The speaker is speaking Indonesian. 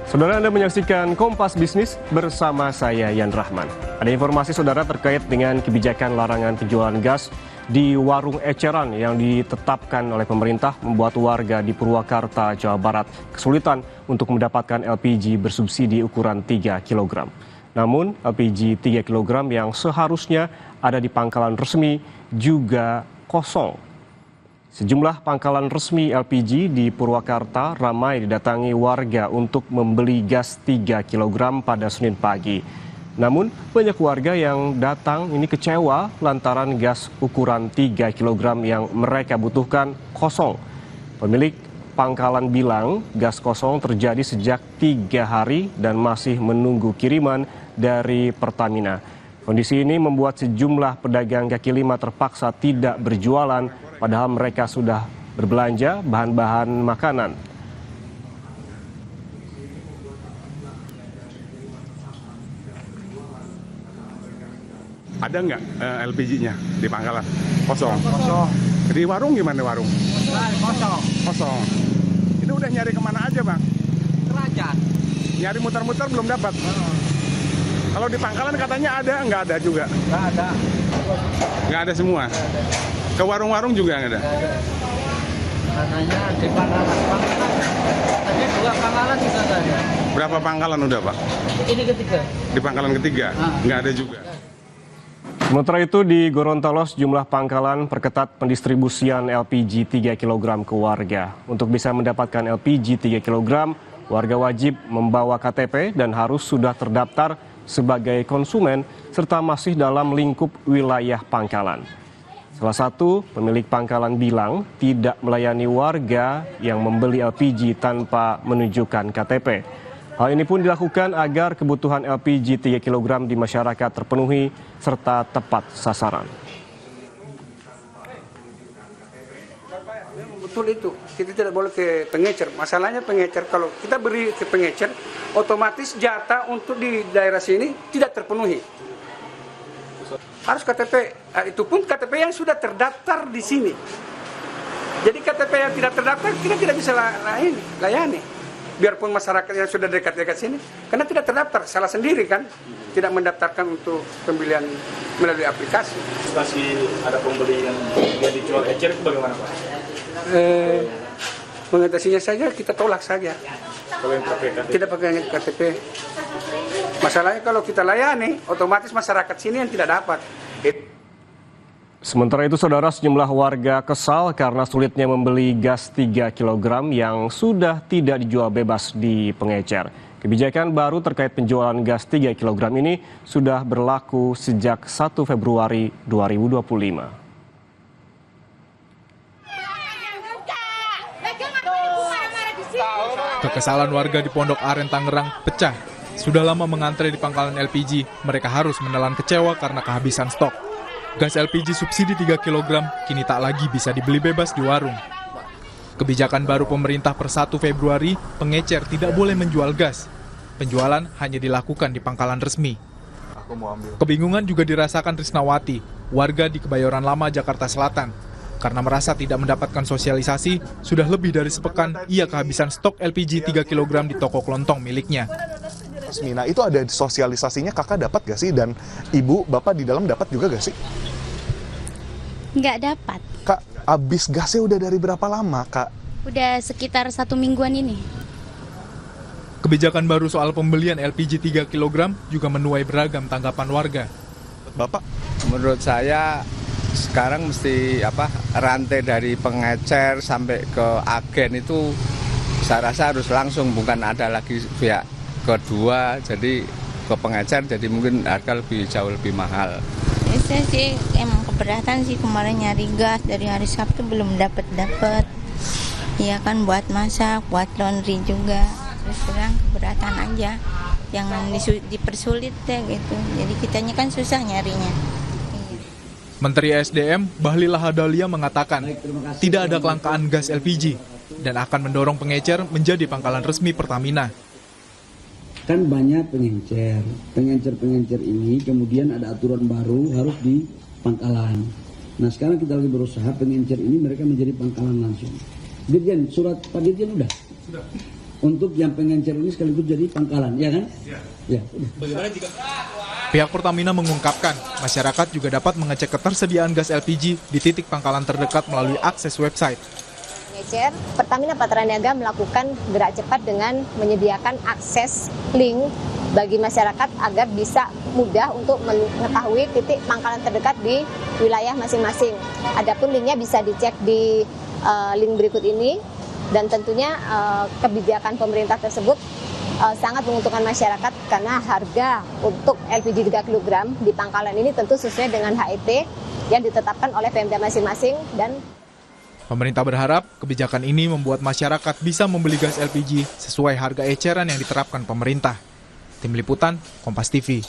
Saudara, Anda menyaksikan Kompas Bisnis bersama saya, Yan Rahman. Ada informasi saudara terkait dengan kebijakan larangan penjualan gas di warung eceran yang ditetapkan oleh pemerintah membuat warga di Purwakarta, Jawa Barat kesulitan untuk mendapatkan LPG bersubsidi ukuran 3 kg. Namun LPG 3 kg yang seharusnya ada di pangkalan resmi juga kosong. Sejumlah pangkalan resmi LPG di Purwakarta ramai didatangi warga untuk membeli gas 3 kg pada Senin pagi. Namun banyak warga yang datang ini kecewa lantaran gas ukuran 3 kg yang mereka butuhkan kosong. Pemilik pangkalan bilang gas kosong terjadi sejak 3 hari dan masih menunggu kiriman dari Pertamina. Kondisi ini membuat sejumlah pedagang kaki lima terpaksa tidak berjualan padahal mereka sudah berbelanja bahan-bahan makanan. Ada nggak LPG-nya di pangkalan? Kosong. Di warung gimana warung? Kosong. Ini udah nyari kemana aja, Bang? Kerajaan. Nyari muter-muter belum dapat. Kalau di pangkalan katanya ada, nggak ada juga? Nggak ada. Nggak ada semua? Ke warung-warung juga nggak ada? Katanya di pangkalan. Tadi 2 pangkalan juga nggak ada. Berapa pangkalan udah, Pak? Ini ketiga. Di pangkalan ketiga? Nggak ada juga? Sementara itu di Gorontalo sejumlah pangkalan perketat pendistribusian LPG 3 kg ke warga. Untuk bisa mendapatkan LPG 3 kg, warga wajib membawa KTP dan harus sudah terdaftar sebagai konsumen serta masih dalam lingkup wilayah pangkalan. Salah satu pemilik pangkalan bilang tidak melayani warga yang membeli LPG tanpa menunjukkan KTP. Hal ini pun dilakukan agar kebutuhan LPG 3 kg di masyarakat terpenuhi serta tepat sasaran. Betul itu, kita tidak boleh ke pengecer. Masalahnya pengecer, kalau kita beri ke pengecer, otomatis jatah untuk di daerah sini tidak terpenuhi. Harus KTP, itu pun KTP yang sudah terdaftar di sini. Jadi KTP yang tidak terdaftar kita tidak bisa layani. Biarpun masyarakat yang sudah dekat-dekat sini, karena tidak terdaftar, salah sendiri kan, tidak mendaftarkan untuk pembelian melalui aplikasi. Masih ada pembeli yang dijual ecer itu bagaimana, Pak? Mengatasinya saja kita tolak saja. Kalau yang pakai KTP? Tidak pakai KTP. Masalahnya kalau kita layani, otomatis masyarakat sini yang tidak dapat. Sementara itu, saudara, sejumlah warga kesal karena sulitnya membeli gas 3 kg yang sudah tidak dijual bebas di pengecer. Kebijakan baru terkait penjualan gas 3 kg ini sudah berlaku sejak 1 Februari 2025. Kekesalan warga di Pondok Aren, Tangerang pecah. Sudah lama mengantre di pangkalan LPG, mereka harus menelan kecewa karena kehabisan stok. Gas LPG subsidi 3 kg kini tak lagi bisa dibeli bebas di warung. Kebijakan baru pemerintah per 1 Februari, pengecer tidak boleh menjual gas. Penjualan hanya dilakukan di pangkalan resmi. Kebingungan juga dirasakan Risnawati, warga di Kebayoran Lama, Jakarta Selatan. Karena merasa tidak mendapatkan sosialisasi, sudah lebih dari sepekan ia kehabisan stok LPG 3 kg di toko kelontong miliknya. Mina, itu ada sosialisasinya, kakak dapat gak sih? Dan ibu, bapak di dalam dapat juga gak sih? Nggak dapat. Kak, habis gasnya udah dari berapa lama, Kak? Udah sekitar 1 mingguan ini. Kebijakan baru soal pembelian LPG 3 kg juga menuai beragam tanggapan warga. Bapak? Menurut saya sekarang mesti rantai dari pengecer sampai ke agen itu saya rasa harus langsung, bukan ada lagi pihak kedua, jadi ke pengecer, jadi mungkin harga jauh lebih mahal. Saya sih emang keberatan sih, kemarin nyari gas dari hari Sabtu belum dapat. Iya kan, buat masak, buat laundry juga. Terus terang keberatan aja, jangan dipersulit deh gitu. Jadi kitanya kan susah nyarinya. Menteri SDM Bahlil Lahadalia mengatakan tidak ada kelangkaan gas LPG dan akan mendorong pengecer menjadi pangkalan resmi Pertamina. Kan banyak pengencer ini kemudian ada aturan baru harus di pangkalan. Nah sekarang kita lagi berusaha pengencer ini mereka menjadi pangkalan langsung. Dirjen, surat Pak Dirjen udah? Sudah. untuk yang pengencer ini sekaligus jadi pangkalan, ya kan? Ya. Pihak Pertamina mengungkapkan, masyarakat juga dapat mengecek ketersediaan gas LPG di titik pangkalan terdekat melalui akses website. Pengecer, Pertamina Patraniaga melakukan gerak cepat dengan menyediakan akses link bagi masyarakat agar bisa mudah untuk mengetahui titik pangkalan terdekat di wilayah masing-masing. Adapun linknya bisa dicek di link berikut ini, dan tentunya kebijakan pemerintah tersebut sangat menguntungkan masyarakat karena harga untuk LPG 3 kg di pangkalan ini tentu sesuai dengan HET yang ditetapkan oleh Pemda masing-masing. Dan pemerintah berharap kebijakan ini membuat masyarakat bisa membeli gas LPG sesuai harga eceran yang diterapkan pemerintah. Tim Liputan, Kompas TV.